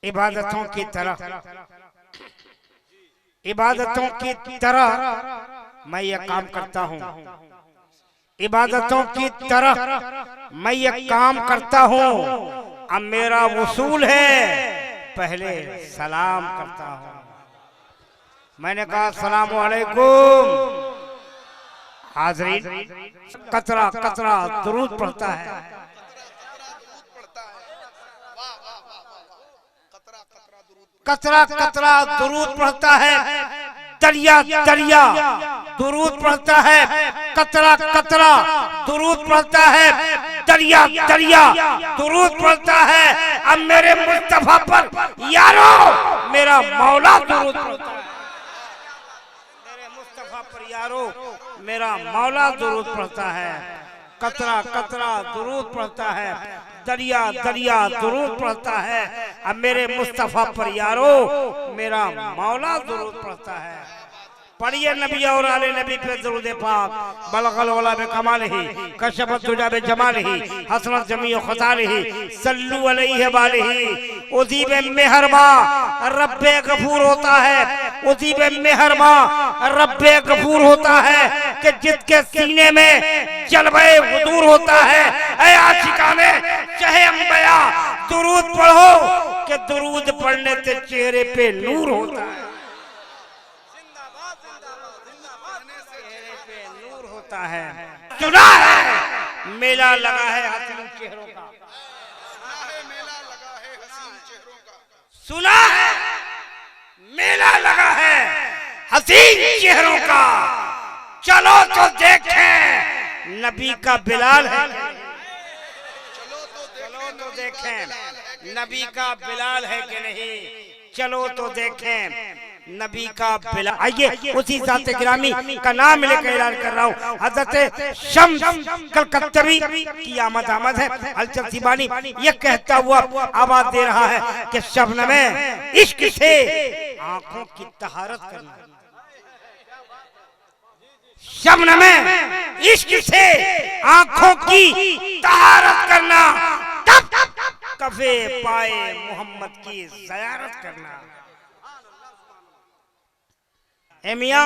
इबादतों की तरह मैं ये काम करता हूँ, इबादतों की तरह मैं ये काम करता हूँ। अब मेरा वसूल है, पहले सलाम करता हूँ। मैंने कहा अस्सलामु अलैकुम। हाज़रीन, कतरा कतरा दुरूद पढ़ता है, कतरा कतरा दुरूद पढ़ता है, दरिया दरिया दुरूद पढ़ता है, कतरा कतरा दुरूद पढ़ता है, दरिया दरिया दुरूद पढ़ता है। अब मेरे मुस्तफा पर यारो मेरा मौला दुरूद पढ़ता है, मेरे मुस्तफा पर यारो मेरा मौला दुरूद पढ़ता है। कतरा कतरा दुरूद पढ़ता है, दरिया दरिया दुरूद पढ़ता है। अब मेरे मुस्तफा पर यारो मेरा मौला दुरूद पढ़ता है। पढ़िए नबी और आले नबी पे दुरूद पाक। बलगल वला बे कमालिही, कशफत दुजा बे जमालिही, हसनत जमीउ खसालिही, सल्लू अलैहि वालिही। उजीब मेहरबा रब्बे गफूर होता है, उजीब मेहरबा रब्बे गफूर होता है कि जिसके सीने में जलवे हुजूर होता है। ऐ आशिकाने चाहे अंबिया दुरूद पढ़ो कि दुरूद पढ़ने से चेहरे पे नूर होता है, है। सुना है मेला लगा है हसीन चेहरों का, सुना है मेला लगा है हसीन चेहरों का। चलो तो देखें नबी का बिलाल है, चलो तो देखें नबी का बिलाल है कि नहीं, चलो तो देखें नबी का बिलाल। आइए उसी ज़ात गिरामी का नाम लेकर ऐलान कर रहा हूँ। हज़रत शम्स कलकत्तवी की आमद है। हलचल सिबानी ये कहता हुआ आवाज दे रहा है कि शबनमे इश्क से आंखों की तहारत करना, शबनमे इश्क से आंखों की तहारत करना, तब कफे पाए मोहम्मद की ज़ियारत करना। मियां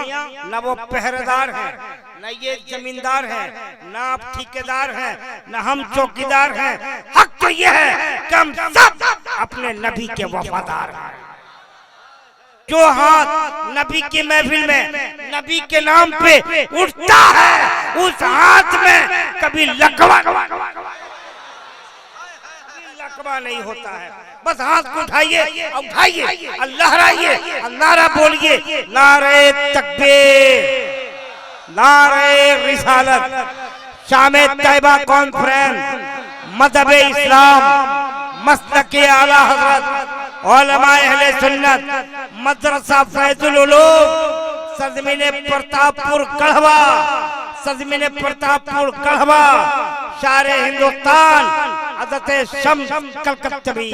न वो पहरेदार है, न ये जमींदार है, न आप ठेकेदार हैं, न हम चौकीदार हैं। हक तो ये है कि हम सब अपने नबी के वफादार हैं। जो हाथ नबी की महफिल में नबी के नाम पे उठता है, उस हाथ में कभी लकवा नहीं होता है। बस हाथ को उठाइए, उठाइए, अल्लाह लहराइए, नारा बोलिए, नारे तकबीर, नारे रिसालत, शामे तैयबा कॉन्फ्रेंस, मज़हब इस्लाम, मसलक आला हज़रत, उलमाए अहले सुन्नत, मदरसा फैजुल उलूम, सरजमीन प्रतापपुर कढ़वा, सरजमीन प्रतापपुर कढ़वा, शारे हिंदुस्तान हज़रत शम्स कलकत्तवी।